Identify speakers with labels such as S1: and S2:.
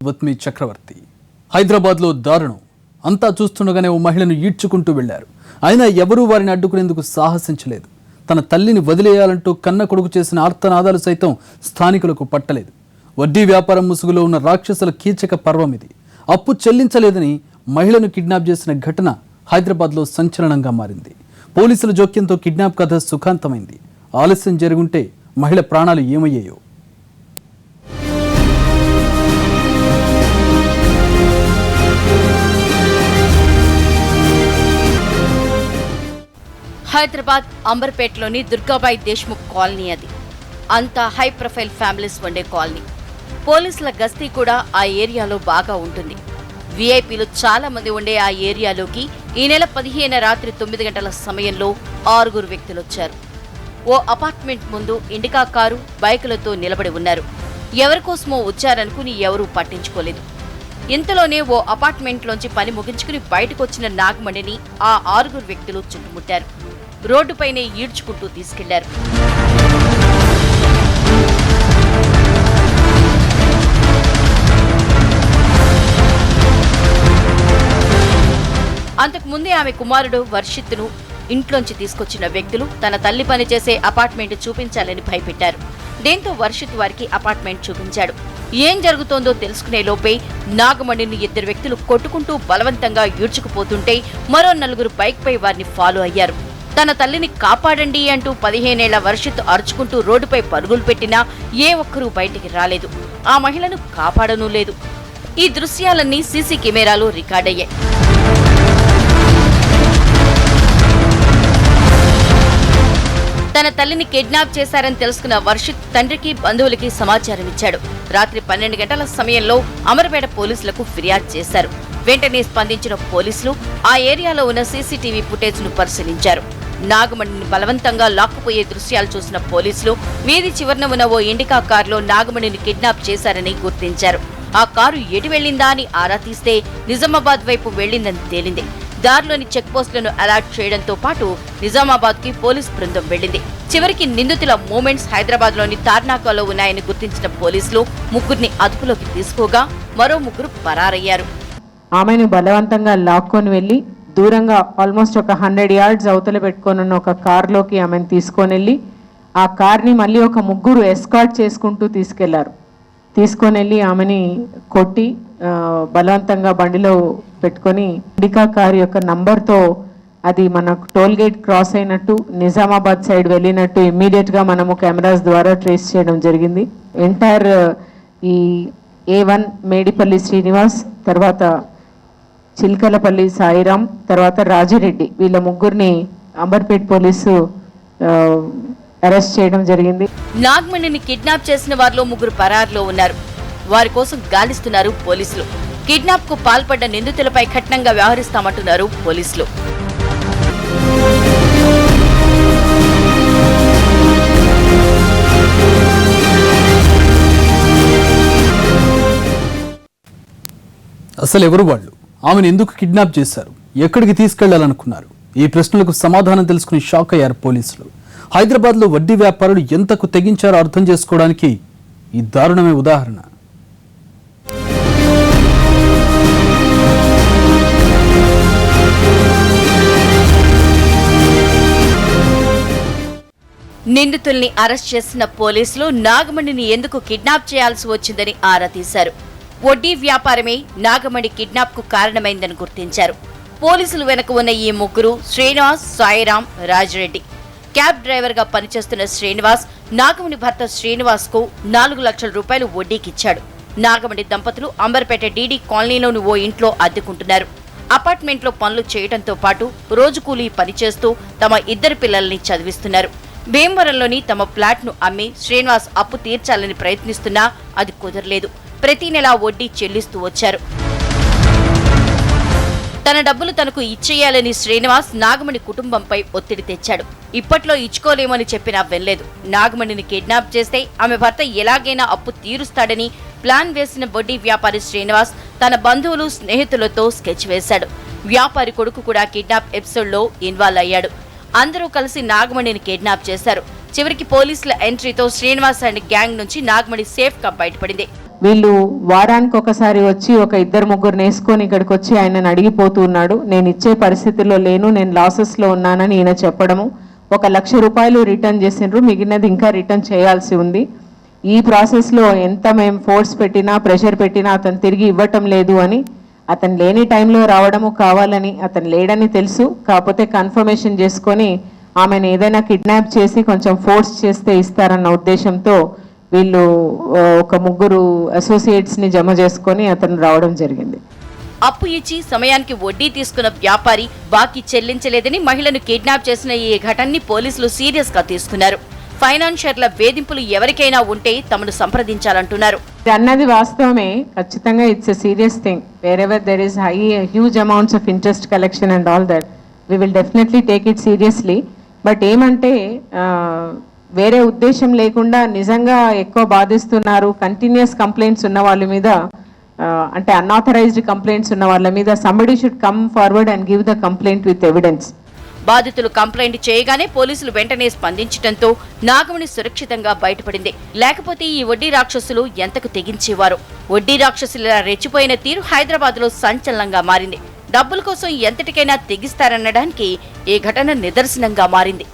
S1: వత్మి చక్రవర్తి. హైదరాబాద్లో దారుణం. అంతా చూస్తుండగానే ఓ మహిళను ఈడ్చుకుంటూ వెళ్లారు. అయినా ఎవరూ వారిని అడ్డుకునేందుకు సాహసించలేదు. తన తల్లిని వదిలేయాలంటూ కన్న కొడుకు చేసిన ఆర్తనాదాలు సైతం స్థానికులకు పట్టలేదు. వడ్డీ వ్యాపారం ముసుగులో ఉన్న రాక్షసుల కీచక పర్వం ఇది. అప్పు చెల్లించలేదని మహిళను కిడ్నాప్ చేసిన ఘటన హైదరాబాద్లో సంచలనంగా మారింది. పోలీసుల జోక్యంతో కిడ్నాప్ కథ సుఖాంతమైంది. ఆలస్యం జరుగుంటే మహిళ ప్రాణాలు ఏమయ్యాయో.
S2: హైదరాబాద్ అంబర్పేటలోని దుర్గాబాయి దేశ్ముఖ్ కాలనీ అది. అంతా హై ప్రొఫైల్ ఫ్యామిలీస్ ఉండే కాలనీ. పోలీసుల గస్తీ కూడా ఆ ఏరియాలో బాగా ఉంటుంది. వీఐపీలు చాలా మంది ఉండే ఆ ఏరియాలోకి ఈ నెల 15 రాత్రి 9 గంటల సమయంలో 6 వ్యక్తులొచ్చారు. ఓ అపార్ట్మెంట్ ముందు ఇండికా కారు, బైకులతో నిలబడి ఉన్నారు. ఎవరికోసమో వచ్చారనుకుని ఎవరూ పట్టించుకోలేదు. ఇంతలోనే ఓ అపార్ట్మెంట్లోంచి పని ముగించుకుని బయటకొచ్చిన నాగమణిని ఆ 6 వ్యక్తులు చుట్టుముట్టారు. రోడ్డుపైనే ఈడ్చుకుంటూ తీసుకెళ్లారు. అంతకుముందే ఆమె కుమారుడు వర్షిత్ను ఇంట్లోంచి తీసుకొచ్చిన వ్యక్తులు తన తల్లి పనిచేసే అపార్ట్మెంట్ చూపించాలని భయపెట్టారు. దీంతో వర్షిత్ వారికి అపార్ట్మెంట్ చూపించాడు. ఏం జరుగుతోందో తెలుసుకునే లోపే నాగమణిని 2 వ్యక్తులు కొట్టుకుంటూ బలవంతంగా ఈడ్చుకుపోతుంటే మరో 4 బైక్పై వారిని ఫాలో అయ్యారు. తన తల్లిని కాపాడండి అంటూ 15 ఏళ్ల వర్షిత్ అరుచుకుంటూ రోడ్డుపై పరుగులు పెట్టినా ఏ ఒక్కరూ బయటికి రాలేదు. ఆ మహిళను కాపాడనూ లేదు. ఈ దృశ్యాలన్నీ సీసీ కెమెరాలో రికార్డయ్యాయి. తన తల్లిని కిడ్నాప్ చేశారని తెలుసుకున్న వర్షిత్ తండ్రికి, బంధువులకి సమాచారం ఇచ్చాడు. రాత్రి 12 గంటల సమయంలో అమరపేట పోలీసులకు ఫిర్యాదు చేశారు. వెంటనే స్పందించిన పోలీసులు ఆ ఏరియాలో ఉన్న సీసీటీవీ ఫుటేజ్ను పరిశీలించారు. నాగమణిని బలవంతంగా లాక్కుపోయే దృశ్యాలు చూసిన పోలీసులు వీధి చివరన ఉన్న ఓ ఇండికా కారులో నాగమణిని కిడ్నాప్ చేశారని గుర్తించారు. ఆ కారు ఎటు వెళ్లిందా అని ఆరా తీస్తే నిజామాబాద్ వైపు వెళ్లిందని తేలింది. దారిలోని చెక్ పోస్టులను అలర్ట్ చేయడంతో పాటు నిజామాబాద్ కి పోలీస్ బృందం వెళ్లింది. చివరికి నిందితుల మూమెంట్స్ హైదరాబాద్ లోని తార్నాకాలో ఉన్నాయని గుర్తించిన పోలీసులు 3 అదుపులోకి తీసుకోగా మరో 3 పరారయ్యారు.
S3: ఆమెను బలవంతంగా లాక్కొని వెళ్లి దూరంగా ఆల్మోస్ట్ ఒక 100 yards అవతల పెట్టుకొని ఉన్న ఒక కార్లోకి ఆమెను తీసుకొని వెళ్ళి ఆ కార్ని మళ్ళీ ఒక 3 ఎస్కార్ట్ చేసుకుంటూ తీసుకొని వెళ్ళి ఆమెని కొట్టి బలవంతంగా బండిలో పెట్టుకొని ఇండికా కార్ యొక్క నంబర్తో అది మనకు టోల్ గేట్ క్రాస్ అయినట్టు నిజామాబాద్ సైడ్ వెళ్ళినట్టు ఇమ్మీడియట్గా మనము కెమెరాస్ ద్వారా ట్రేస్ చేయడం జరిగింది. ఎంటైర్ ఈ A1 మేడిపల్లి శ్రీనివాస్, తర్వాత చిల్కలపల్లి సాయిరాం, తర్వాత రాజిరెడ్డి, వీళ్ళ 3 అంబర్పేట్ పోలీసు అరెస్ట్ చేయడం జరిగింది.
S2: నాగమణిని కిడ్నాప్ చేసిన వారిలో 3 పరారులో ఉన్నారు. వారి కోసం గాలిస్తున్నారు పోలీసులు. కిడ్నాప్ కు పాల్పడ్డ నిందితులపై కఠినంగా వ్యవహరిస్తామంటున్నారు పోలీసులు.
S1: అసలు ఎవరు వాళ్ళు? ఆమెను ఎందుకు కిడ్నాప్ చేశారు? ఎక్కడికి తీసుకెళ్లాలనుకున్నారు? ఈ ప్రశ్నలకు సమాధానం తెలుసుకుని షాక్ అయ్యారు పోలీసులు. హైదరాబాద్లో వడ్డీ వ్యాపారులు ఎంతకు తెగించారో అర్థం చేసుకోవడానికి ఈ దారుణమే ఉదాహరణ.
S2: నిందితుల్ని అరెస్ట్ చేసిన పోలీసులు నాగమణిని ఎందుకు కిడ్నాప్ చేయాల్సి వచ్చిందని ఆరా తీశారు. వడ్డీ వ్యాపారమే నాగమణి కిడ్నాప్ కు కారణమైందని గుర్తించారు. పోలీసులు వెనక ఉన్న ఈ 3 శ్రీనివాస్, సాయిరాం, రాజిరెడ్డి. క్యాబ్ డ్రైవర్ గా పనిచేస్తున్న శ్రీనివాస్ నాగమణి భర్త శ్రీనివాస్ కు 4 లక్షల రూపాయలు వడ్డీకిచ్చాడు. నాగమణి దంపతులు అంబర్పేట డీడీ కాలనీలోని ఓ ఇంట్లో అద్దెకుంటున్నారు. అపార్ట్మెంట్ లో పనులు చేయడంతో పాటు రోజు కూలీ పనిచేస్తూ తమ 2 పిల్లల్ని చదివిస్తున్నారు. భీమవరంలోని తమ ఫ్లాట్ ను అమ్మి శ్రీనివాస్ అప్పు తీర్చాలని ప్రయత్నిస్తున్నా అది కుదరలేదు. ప్రతి నెలా వడ్డీ చెల్లిస్తూ వచ్చారు. తన డబ్బులు తనకు ఇచ్చేయాలని శ్రీనివాస్ నాగమణి కుటుంబంపై ఒత్తిడి తెచ్చాడు. ఇప్పట్లో ఇచ్చుకోలేమని చెప్పినా వెళ్లేదు. నాగమణిని కిడ్నాప్ చేస్తే ఆమె భర్త ఎలాగైనా అప్పు తీరుస్తాడని ప్లాన్ వేసిన వడ్డీ వ్యాపారి శ్రీనివాస్ తన బంధువులు, స్నేహితులతో స్కెచ్ వేశాడు. వ్యాపారి కొడుకు కూడా కిడ్నాప్ ఎపిసోడ్ లో ఇన్వాల్వ్ అయ్యాడు. అందరూ కలిసి నాగమణిని కిడ్నాప్ చేశారు. చివరికి పోలీసుల ఎంట్రీతో శ్రీనివాస్ అండ్ గ్యాంగ్ నుంచి నాగమణి సేఫ్ గా బయటపడింది.
S3: వీళ్ళు వారానికి ఒకసారి వచ్చి ఒక 2-3 వేసుకొని ఇక్కడికి వచ్చి ఆయనను అడిగిపోతూ ఉన్నాడు. నేను ఇచ్చే పరిస్థితుల్లో లేను, నేను లాసెస్లో ఉన్నానని ఈయన చెప్పడము. 1,00,000 రూపాయలు రిటర్న్ చేసిండ్రు, మిగిలినది ఇంకా రిటర్న్ చేయాల్సి ఉంది. ఈ ప్రాసెస్లో ఎంత మేము ఫోర్స్ పెట్టినా ప్రెషర్ పెట్టినా అతను తిరిగి ఇవ్వటం లేదు అని, అతను లేని టైంలో రావడము కావాలని, అతను లేడని తెలుసు, కాకపోతే కన్ఫర్మేషన్ చేసుకొని ఆమెను ఏదైనా కిడ్నాప్ చేసి కొంచెం ఫోర్స్ చేస్తే ఇస్తారన్న ఉద్దేశంతో వీళ్ళు ఒక 3 అసోసియేట్స్ని జమ చేసుకొని అతను రావడం జరిగింది.
S2: అప్పు ఇచ్చి సమయానికి వడ్డీ తీసుకున్న వ్యాపారి బాకీ చెల్లించలేదని మహిళను కిడ్నాప్ చేసిన ఈ ఘటనని పోలీసులు సీరియస్ గా తీసుకున్నారు. ఫైనాన్షియర్ల వేధింపులు ఎవరికైనా ఉంటే తమను సంప్రదించాలంటున్నారు.
S3: అన్నది వాస్తవమే, ఖచ్చితంగా it's a serious thing. Wear ever there is huge amounts of interest collection and all that, we will definitely take it seriously. But ఏమంటే వేరే ఉద్దేశం లేకుండా నిజంగా ఎక్కువ బాధిస్తున్నారు, కంటిన్యూస్ కంప్లైంట్స్ ఉన్న వాళ్ళ మీద, అంటే అన్ఆథరైజ్డ్ కంప్లైంట్స్ ఉన్న వాళ్ళ మీద somebody should come forward and give the complaint with evidence.
S2: బాధితులు కంప్లైంట్ చేయగానే పోలీసులు వెంటనే స్పందించడంతో నాగమణి సురక్షితంగా బయటపడింది. లేకపోతే ఈ వడ్డీ రాక్షసులు ఎంతకు తెగించేవారు. వడ్డీ రాక్షసుల రెచ్చిపోయిన తీరు హైదరాబాద్ లో సంచలనంగా మారింది. డబ్బుల కోసం ఎంతటికైనా తెగిస్తారనడానికి ఈ ఘటన నిదర్శనంగా మారింది.